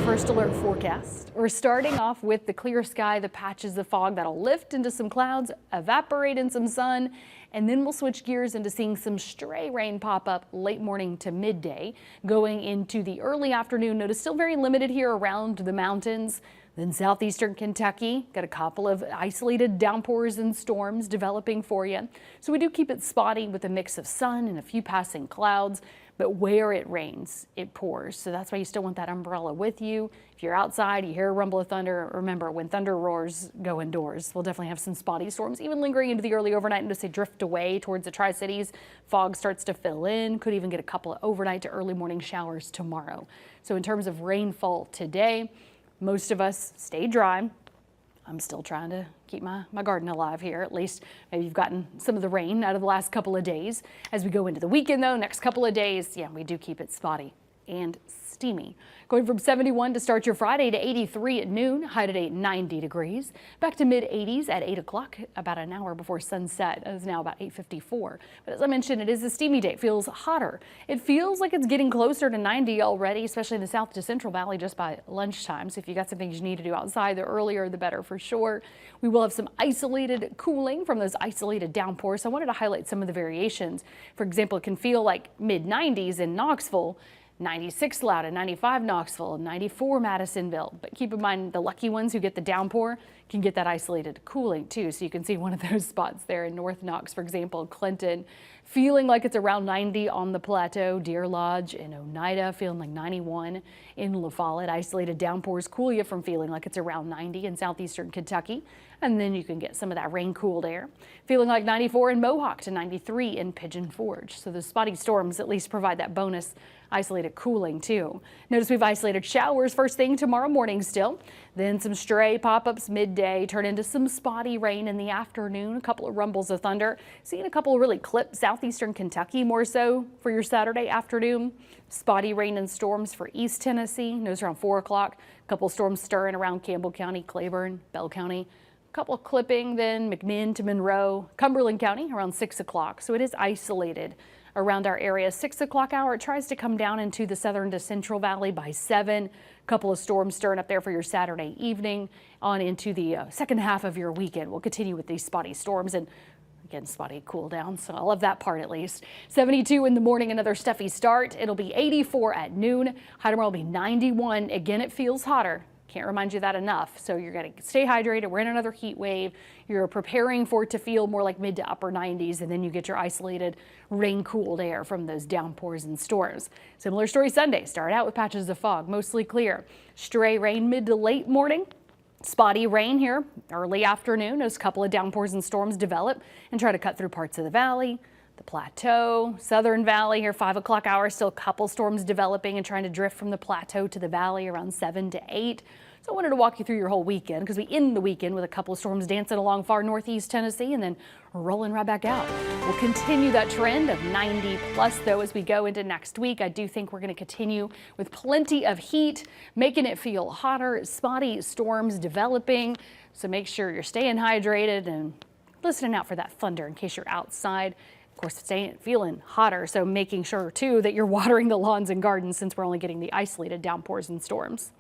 first alert forecast. We're starting off with the clear sky, the patches of fog that'll lift into some clouds, evaporate in some sun, and then we'll switch gears into seeing some stray rain pop up late morning to midday. Going into the early afternoon, notice still very limited here around the mountains. Then southeastern Kentucky, got a couple of isolated downpours and storms developing for you. So we do keep it spotty with a mix of sun and a few passing clouds. But where it rains, it pours. So that's why you still want that umbrella with you. If you're outside, you hear a rumble of thunder, remember when thunder roars, go indoors. We'll definitely have some spotty storms, even lingering into the early overnight and as they drift away towards the Tri-Cities. Fog starts to fill in, could even get a couple of overnight to early morning showers tomorrow. So in terms of rainfall today, most of us stay dry. I'm still trying to keep my garden alive here. At least maybe you've gotten some of the rain out of the last couple of days. As we go into the weekend though, next couple of days, yeah, we do keep it spotty and steamy. Going from 71 to start your Friday to 83 at noon, high today 90 degrees. Back to mid 80s at 8 o'clock, about an hour before sunset. It's now about 8:54. But as I mentioned, it is a steamy day. It feels hotter. It feels like it's getting closer to 90 already, especially in the South to Central Valley just by lunchtime. So if you got some things you need to do outside, the earlier the better for sure. We will have some isolated cooling from those isolated downpours. So I wanted to highlight some of the variations. For example, it can feel like mid 90s in Knoxville, 96 Loudoun, 95 Knoxville, 94 Madisonville. But keep in mind the lucky ones who get the downpour can get that isolated cooling too. So you can see one of those spots there in North Knox, for example, Clinton, feeling like it's around 90 on the plateau. Deer Lodge in Oneida feeling like 91 in La Follette. Isolated downpours cool you from feeling like it's around 90 in southeastern Kentucky. And then you can get some of that rain cooled air. Feeling like 94 in Mohawk to 93 in Pigeon Forge. So the spotty storms at least provide that bonus isolated cooling too. Notice we've isolated showers first thing tomorrow morning still. Then some stray pop-ups midday turn into some spotty rain in the afternoon. A couple of rumbles of thunder. Seeing a couple of really clip southeastern Kentucky more so for your Saturday afternoon. Spotty rain and storms for East Tennessee. Notice around 4 o'clock. A couple of storms stirring around Campbell County, Claiborne, Bell County. Couple clipping then McMinn to Monroe, Cumberland County around 6 o'clock. So it is isolated around our area. 6 o'clock hour, it tries to come down into the southern to central valley by 7. Couple of storms stirring up there for your Saturday evening on into the second half of your weekend. We'll continue with these spotty storms and again, spotty cool down. So I love that part at least. 72 in the morning, another stuffy start. It'll be 84 at noon. High tomorrow will be 91. Again, it feels hotter. Can't remind you that enough. So you're going to stay hydrated. We're in another heat wave. You're preparing for it to feel more like mid to upper 90s, and then you get your isolated rain cooled air from those downpours and storms. Similar story Sunday. Start out with patches of fog, mostly clear. Stray rain mid to late morning. Spotty rain here early afternoon as a couple of downpours and storms develop and try to cut through parts of the valley. The plateau, southern valley here, 5 o'clock hour, still a couple storms developing and trying to drift from the plateau to the valley around 7 to 8. So I wanted to walk you through your whole weekend because we end the weekend with a couple of storms dancing along far northeast Tennessee and then rolling right back out. We'll continue that trend of 90 plus though as we go into next week. I do think we're going to continue with plenty of heat, making it feel hotter, spotty storms developing. So make sure you're staying hydrated and listening out for that thunder in case you're outside. Of course, feeling hotter, so making sure too that you're watering the lawns and gardens since we're only getting the isolated downpours and storms.